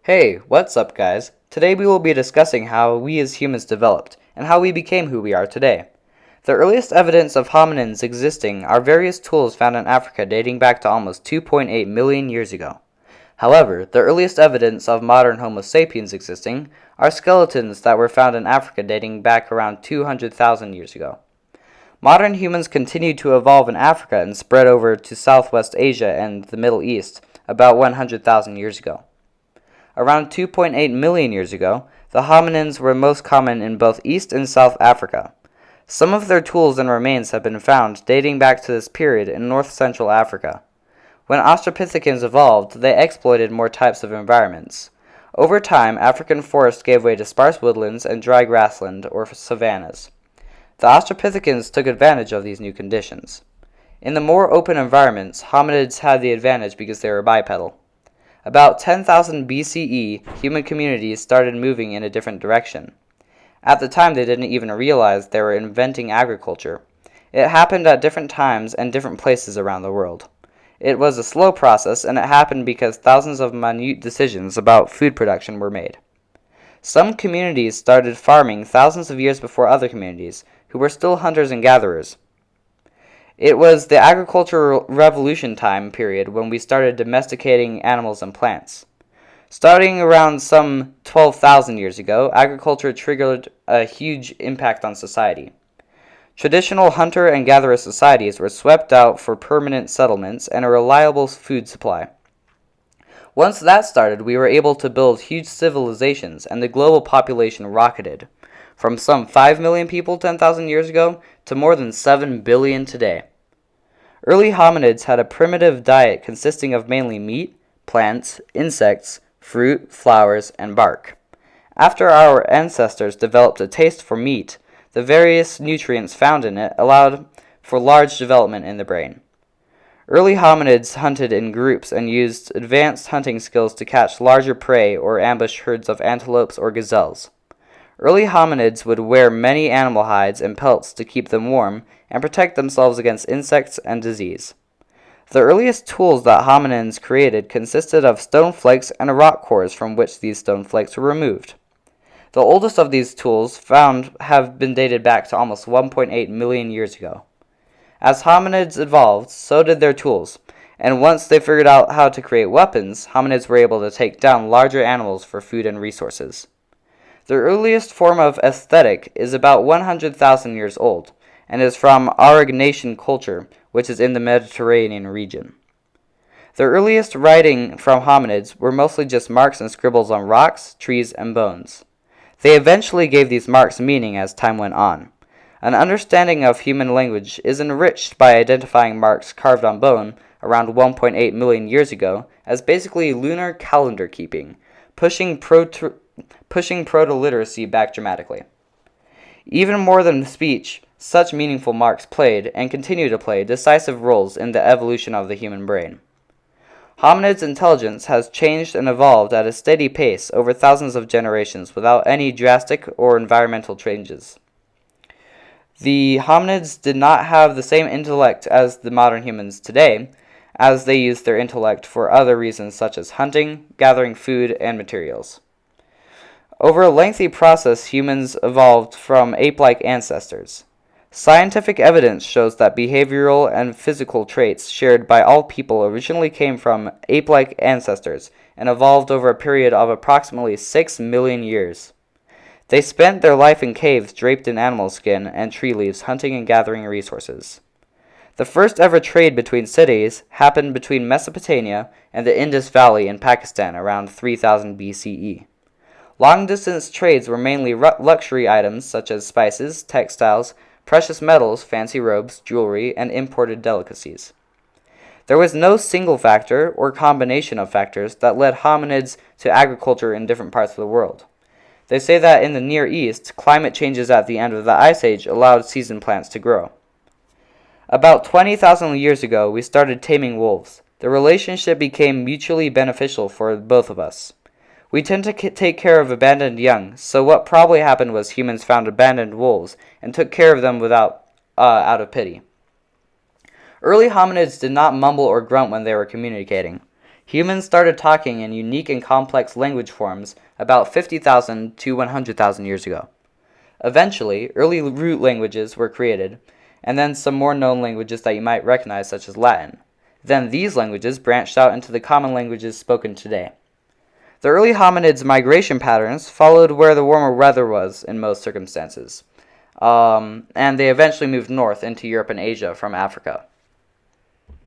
Hey, what's up guys? Today we will be discussing how we as humans developed, and how we became who we are today. The earliest evidence of hominins existing are various tools found in Africa dating back to almost 2.8 million years ago. However, the earliest evidence of modern Homo sapiens existing are skeletons that were found in Africa dating back around 200,000 years ago. Modern humans continued to evolve in Africa and spread over to Southwest Asia and the Middle East about 100,000 years ago. Around 2.8 million years ago, the hominins were most common in both East and South Africa. Some of their tools and remains have been found dating back to this period in north-central Africa. When Australopithecines evolved, they exploited more types of environments. Over time, African forests gave way to sparse woodlands and dry grassland, or savannas. The Australopithecines took advantage of these new conditions. In the more open environments, hominids had the advantage because they were bipedal. About 10,000 BCE, human communities started moving in a different direction. At the time, they didn't even realize they were inventing agriculture. It happened at different times and different places around the world. It was a slow process, and it happened because thousands of minute decisions about food production were made. Some communities started farming thousands of years before other communities, who were still hunters and gatherers. It was the agricultural revolution time period when we started domesticating animals and plants. Starting around some 12,000 years ago, agriculture triggered a huge impact on society. Traditional hunter and gatherer societies were swept out for permanent settlements and a reliable food supply. Once that started, we were able to build huge civilizations, and the global population rocketed, from some 5 million people 10,000 years ago to more than 7 billion today. Early hominids had a primitive diet consisting of mainly meat, plants, insects, fruit, flowers, and bark. After our ancestors developed a taste for meat, the various nutrients found in it allowed for large development in the brain. Early hominids hunted in groups and used advanced hunting skills to catch larger prey or ambush herds of antelopes or gazelles. Early hominids would wear many animal hides and pelts to keep them warm and protect themselves against insects and disease. The earliest tools that hominins created consisted of stone flakes and rock cores from which these stone flakes were removed. The oldest of these tools found have been dated back to almost 1.8 million years ago. As hominids evolved, so did their tools, and once they figured out how to create weapons, hominids were able to take down larger animals for food and resources. The earliest form of aesthetic is about 100,000 years old, and is from Aurignacian culture, which is in the Mediterranean region. The earliest writing from hominids were mostly just marks and scribbles on rocks, trees, and bones. They eventually gave these marks meaning as time went on. An understanding of human language is enriched by identifying marks carved on bone around 1.8 million years ago as basically lunar calendar keeping, pushing proto-literacy back dramatically. Even more than speech, such meaningful marks played, and continue to play, decisive roles in the evolution of the human brain. Hominids' intelligence has changed and evolved at a steady pace over thousands of generations without any drastic or environmental changes. The hominids did not have the same intellect as the modern humans today, as they used their intellect for other reasons such as hunting, gathering food, and materials. Over a lengthy process, humans evolved from ape-like ancestors. Scientific evidence shows that behavioral and physical traits shared by all people originally came from ape-like ancestors and evolved over a period of approximately 6 million years. They spent their life in caves draped in animal skin and tree leaves hunting and gathering resources. The first ever trade between cities happened between Mesopotamia and the Indus Valley in Pakistan around 3000 BCE. Long-distance trades were mainly luxury items such as spices, textiles, precious metals, fancy robes, jewelry, and imported delicacies. There was no single factor or combination of factors that led hominids to agriculture in different parts of the world. They say that in the Near East, climate changes at the end of the Ice Age allowed season plants to grow. About 20,000 years ago, we started taming wolves. The relationship became mutually beneficial for both of us. We tend to take care of abandoned young, so what probably happened was humans found abandoned wolves and took care of them out of pity. Early hominids did not mumble or grunt when they were communicating. Humans started talking in unique and complex language forms about 50,000 to 100,000 years ago. Eventually, early root languages were created, and then some more known languages that you might recognize, such as Latin. Then these languages branched out into the common languages spoken today. The early hominids' migration patterns followed where the warmer weather was in most circumstances, and they eventually moved north into Europe and Asia from Africa.